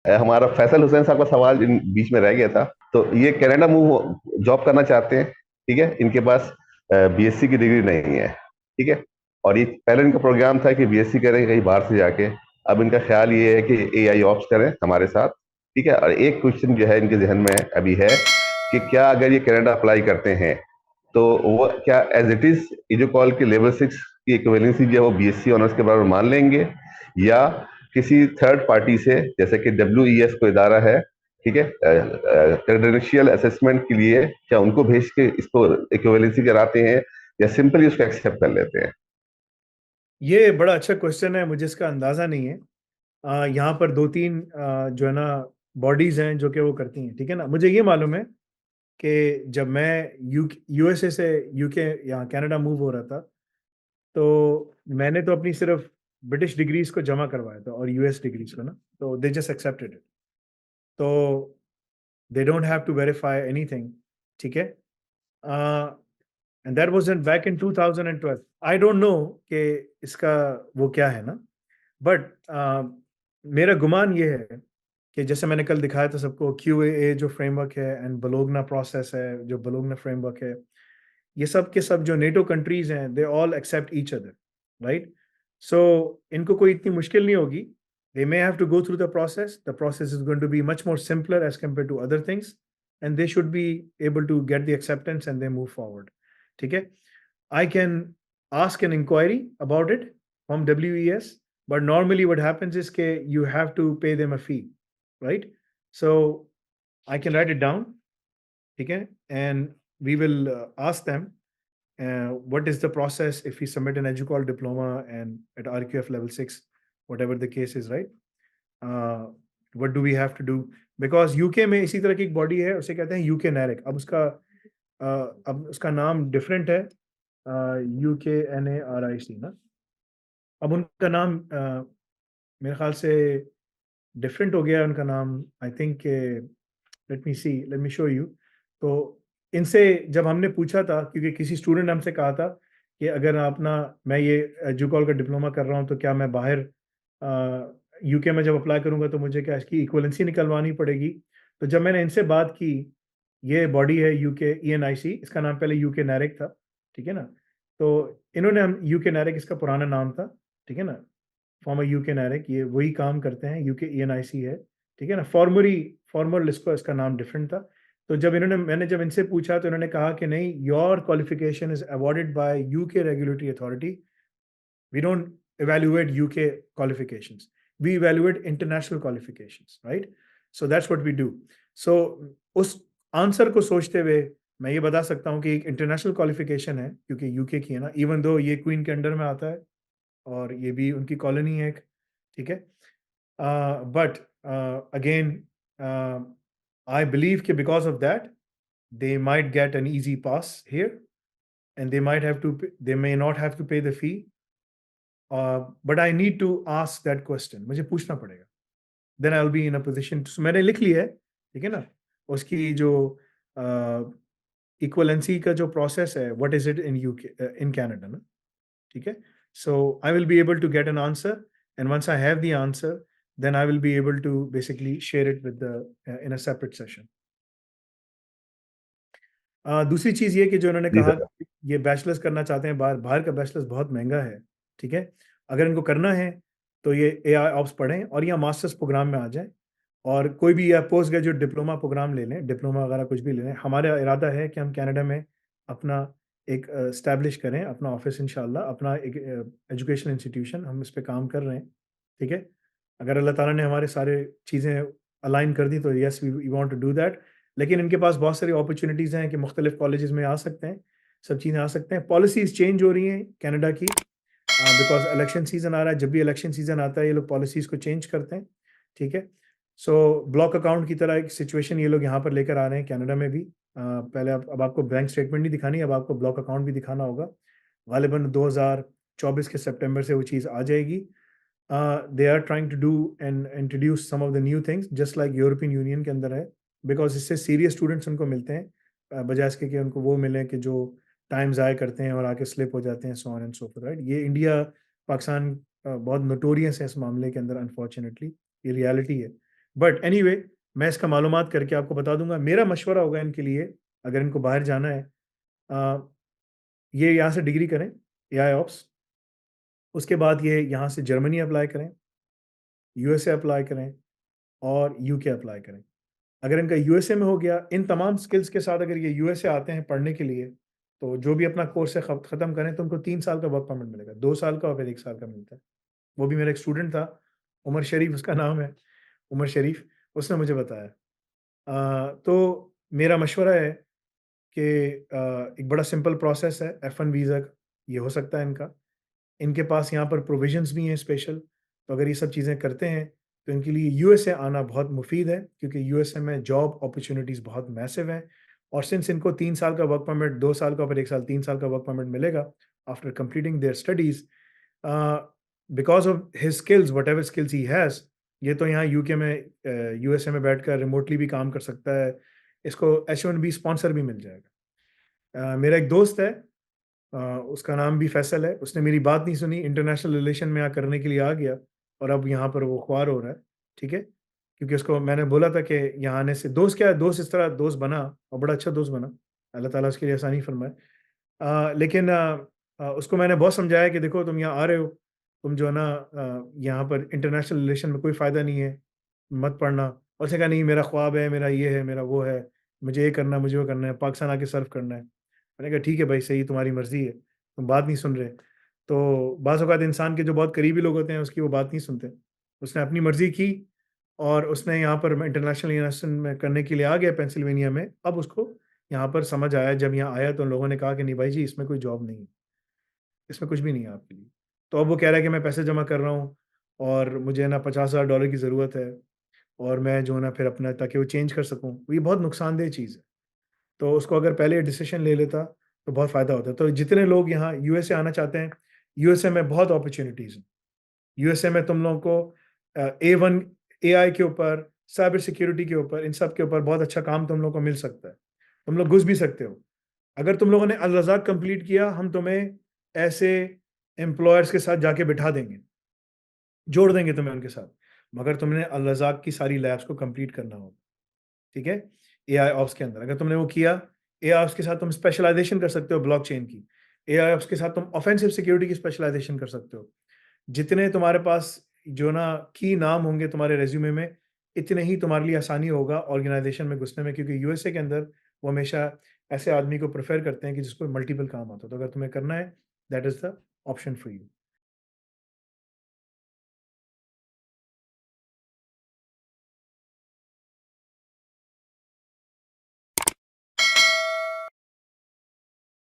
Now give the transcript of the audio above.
हमारा फैसल हुसैन साहब का सवाल बीच में रह गया था। तो ये कनाडा मूव जॉब करना चाहते हैं, ठीक है। इनके पास बीएससी की डिग्री नहीं है, ठीक है। और ये पहले इनका प्रोग्राम था कि बीएससी करें कहीं बाहर से जाके। अब इनका ख्याल ये है कि एआई ऑप्स करें हमारे साथ, ठीक है। और एक क्वेश्चन जो है इनके जहन में अभी है कि क्या अगर ये कनाडा अप्लाई करते हैं तो वो क्या एज इट इज इजोकॉल की लेवल 6 की इक्विवेलेंसी जो है वो बीएससी ऑनर्स के बराबर मान लेंगे, या किसी थर्ड पार्टी से, जैसे कि डब्ल्यू को इदारा है, ठीक है, क्रेडेंशियल असेसमेंट के लिए, क्या उनको भेज के इसको इक्विवेलेंसी कराते हैं, या सिंपली उसको एक्सेप्ट कर लेते हैं। ये बड़ा अच्छा क्वेश्चन है, मुझे इसका अंदाजा नहीं है। यहाँ पर दो तीन जो है ना बॉडीज हैं जो कि वो करती हैं, ठीक है ना। मुझे ये मालूम है कि जब मैं यूएसए से यूके यहाँ कनाडा मूव हो रहा था, तो मैंने तो अपनी सिर्फ ब्रिटिश डिग्रीज को जमा करवाया था और यूएस डिग्रीज को ना, तो दे जस्ट एक्सेप्टेड इट। तो they don't have to verify anything, ठीक है। And that was in back in 2012। I don't know कि इसका वो क्या है ना, बट मेरा गुमान ये है कि जैसे मैंने कल दिखाया था सबको, क्यूएए जो फ्रेमवर्क है एंड बलोगना प्रोसेस है, जो बलोगना फ्रेमवर्क है, ये सब के सब जो नेटो कंट्रीज हैं, they all accept each other, right. So इनको कोई इतनी मुश्किल नहीं होगी। They may have to go through the process is going to be much more simpler as compare to other things, and they should be able to get the acceptance and they move forward, ठीक है। I can ask an inquiry about it from WES, but normally what happens is that you have to pay them a fee, right? So I can write it down, okay, and we will ask them what is the process if we submit an EduCall diploma and at RQF level 6, whatever the case is, right? Uh, what do we have to do? Because UK में इसी तरह की एक body है, उसे कहते हैं UK नैरिक। अब उसका नाम डिफरेंट है, UKNARIC ना। अब उनका नाम मेरे ख्याल से डिफरेंट हो गया है उनका नाम, I think. Let me show you. तो इनसे जब हमने पूछा था, क्योंकि किसी स्टूडेंट ने हमसे कहा था कि अगर मैं ये एजुकॉल का डिप्लोमा कर रहा हूँ, तो क्या मैं बाहर यूके में जब अप्लाई करूंगा तो मुझे क्या इसकी इक्वलेंसी निकलवानी पड़ेगी। तो जब मैंने इनसे बात की, ये बॉडी है UKENIC, इसका नाम पहले यूके नैरिक था, ठीक है ना। तो इन्होंने हम यूके नैरिक इसका पुराना नाम था, ठीक है ना। फॉर्मर यूके नैरिक ये वही काम करते हैं, UKENIC है, ठीक है ना। फॉर्मल इसको इसका नाम डिफरेंट था। तो मैंने जब इनसे पूछा तो इन्होंने कहा कि नहीं, your qualification is awarded by UK regulatory authority. We don't evaluate UK qualifications. We evaluate international qualifications, right? So that's what we do. So उस आंसर को सोचते हुए मैं ये बता सकता हूँ कि एक इंटरनेशनल क्वालिफिकेशन है, क्योंकि यूके की है ना, इवन दो ये क्वीन के अंडर में आता है और ये भी उनकी कॉलोनी है एक, ठीक है। बट अगेन आई बिलीव कि because of that they might get an easy pass here, and they may not have to pay the fee, but I need to ask that question, मुझे पूछना पड़ेगा। Then I will be in a position, मैंने लिख लिया है, ठीक है ना। उसकी जो इक्वलेंसी का जो प्रोसेस है, what is it in UK in Canada ना, ठीक है। So I will be able to get an answer, and once I have the answer, then I will be able to basically share it with the in a separate session. दूसरी चीज़ ये कि जो इन्होंने जी कहा सर। कि ये bachelors करना चाहते हैं बाहर, बाहर का बैचलर्स बहुत महंगा है, ठीक है। अगर इनको करना है तो ये AI ऑप्स पढ़ें और या मास्टर्स प्रोग्राम में आ जाएं, और कोई भी या पोस्ट ग्रेजुएट डिप्लोमा प्रोग्राम ले लें, डिप्लोमा वगैरह कुछ भी ले लें। हमारा इरादा है कि हम कनाडा में अपना एक स्टैब्लिश करें अपना ऑफिस, इंशाल्लाह अपना एक एजुकेशन इंस्टीट्यूशन, हम इस पे काम कर रहे हैं, ठीक है। अगर अल्लाह ताला ने हमारे सारे चीज़ें अलाइन कर दी तो yes, we want to do that. लेकिन इनके पास बहुत सारी अपॉर्चुनिटीज़ हैं कि मुख्तलिफ कॉलेजेस में आ सकते हैं, सब चीज़ें आ सकते हैं। पॉलिसीज़ चेंज हो रही हैं कनाडा की, बिकॉज इलेक्शन सीजन आ रहा है। जब भी इलेक्शन सीजन आता है ये लोग पॉलिसीज़ को चेंज करते हैं, ठीक है। सो ब्लॉक अकाउंट की तरह एक सिचुएशन ये लोग यहाँ पर लेकर आ रहे हैं कनाडा में भी। पहले अब आपको बैंक स्टेटमेंट नहीं दिखानी, अब आपको ब्लॉक अकाउंट भी दिखाना होगा। गालिबन 2024 के सितंबर से वो चीज़ आ जाएगी। They are trying to do and introduce some of the new things just like European Union के अंदर है, बिकॉज इससे सीरियस स्टूडेंट्स उनको मिलते हैं, बजाय इसके कि उनको वो मिले कि जो टाइम ज़ाया करते हैं और आके स्लिप हो जाते हैं, so on and so fourth, right. ये इंडिया पाकिस्तान बहुत नोटोरियस है इस मामले के अंदर, अनफॉर्चुनेटली ये रियलिटी है। बट एनीवे मैं इसका मालूमात करके आपको बता दूंगा। मेरा मशवरा होगा इनके लिए, अगर इनको बाहर जाना है, ये यहाँ से डिग्री करें एआई ऑप्स, उसके बाद ये यहाँ से जर्मनी अप्लाई करें, यूएसए अप्लाई करें और यूके अप्लाई करें। अगर इनका यूएसए में हो गया, इन तमाम स्किल्स के साथ अगर ये यूएसए आते हैं पढ़ने के लिए, तो जो भी अपना कोर्स है ख़त्म करें तो उनको 3 साल का वर्क परमिट मिलेगा, 2 साल का और फिर 1 साल का मिलता है। वो भी मेरा एक स्टूडेंट था, उमर शरीफ उसका नाम है, उमर शरीफ, उसने मुझे बताया। तो मेरा मशवरा है कि एक बड़ा सिंपल प्रोसेस है F1 वीज़ा का, ये हो सकता है इनका। इनके पास यहाँ पर प्रोविज़न्स भी हैं स्पेशल, तो अगर ये सब चीज़ें करते हैं, तो इनके लिए यूएसए आना बहुत मुफ़ीद है, क्योंकि यूएसए में जॉब अपॉर्च्युनिटीज़ बहुत मैसिव हैं। और सिंस इनको 3 साल का वर्क परमिट, 2 साल का, फिर 1 साल, 3 साल का वर्क परमिट मिलेगा after completing there studies, because of his skills, whatever skills he has, ये तो यहाँ यूके में यूएसए में बैठकर रिमोटली भी काम कर सकता है। इसको H1B स्पॉन्सर भी मिल जाएगा। मेरा एक दोस्त है, अ, उसका नाम भी फैसल है, उसने मेरी बात नहीं सुनी, इंटरनेशनल रिलेशन में यहाँ करने के लिए आ गया और अब यहाँ पर वो ख्वार हो रहा है, ठीक है? क्योंकि उसको मैंने बोला था कि यहाँ आने से दोस्त क्या है, दोस्त इस तरह दोस्त बना और बड़ा अच्छा दोस्त बना, अल्लाह ताला उसके लिए आसानी फरमाए। लेकिन उसको मैंने बहुत समझाया कि देखो तुम यहाँ आ रहे हो, तुम जो है ना यहाँ पर इंटरनेशनल रिलेशन में कोई फ़ायदा नहीं है, मत पढ़ना। और उसने कहा नहीं मेरा ख्वाब है, मेरा ये है, मेरा वो है, मुझे ये करना है, मुझे वो करना है, पाकिस्तान आके सर्व करना है। मैंने कहा ठीक है भाई सही, तुम्हारी मर्ज़ी है, तुम बात नहीं सुन रहे। तो बाज़ औक़ात इंसान के जो बहुत करीबी लोग होते हैं उसकी वो बात नहीं सुनते। उसने अपनी मर्ज़ी की और उसने यहाँ पर इंटरनेशनल यूनिवर्सिटी में करने के लिए आ गया पेंसिल्वेनिया में। अब उसको यहाँ पर समझ आया, जब यहाँ आया तो उन लोगों ने कहा कि नहीं भाई जी इसमें कोई जॉब नहीं है, इसमें कुछ भी नहीं है आपके लिए। तो अब वो कह रहा है कि मैं पैसे जमा कर रहा हूँ और मुझे ना $50,000 की ज़रूरत है और मैं जो है ना फिर अपना ताकि वो चेंज कर सकूँ। ये बहुत नुकसानदेह चीज़ है। तो उसको अगर पहले डिसीज़न ले लेता तो बहुत फ़ायदा होता। तो जितने लोग यहाँ यूएसए आना चाहते हैं, यूएसए में बहुत अपॉर्च्युनिटीज़ हैं। यूएसए में तुम लोगों को A1 एआई के ऊपर, साइबर सिक्योरिटी के ऊपर, इन सब के ऊपर बहुत अच्छा काम तुम लोगों को मिल सकता है। तुम लोग घुस भी सकते हो। अगर तुम लोगों ने अल रज़ाक कंप्लीट किया, हम तुम्हें ऐसे एम्प्लॉयर्स के साथ जाके बिठा देंगे, जोड़ देंगे तुम्हें उनके साथ। मगर तुमने अल रज़ाक की सारी लैब्स को कंप्लीट करना होगा, ठीक है? एआई ऑप्स के अंदर अगर तुमने वो किया, एआई ऑप्स के साथ तुम स्पेशलाइज़ेशन कर सकते हो ब्लॉकचेन की। एआई ऑप्स के साथ तुम ऑफेंसिव सिक्योरिटी की स्पेशलाइज़ेशन कर सकते हो। जितने तुम्हारे पास जो ना की नाम होंगे तुम्हारे रिज़्यूमे में, इतने ही तुम्हारे लिए आसानी होगा ऑर्गेनाइज़ेशन में घुसने में, क्योंकि यूएसए के अंदर वो हमेशा ऐसे आदमी को प्रेफ़र करते हैं कि जिसको मल्टीपल काम आता हो। तो अगर तुम्हें करना है, that is the option for you.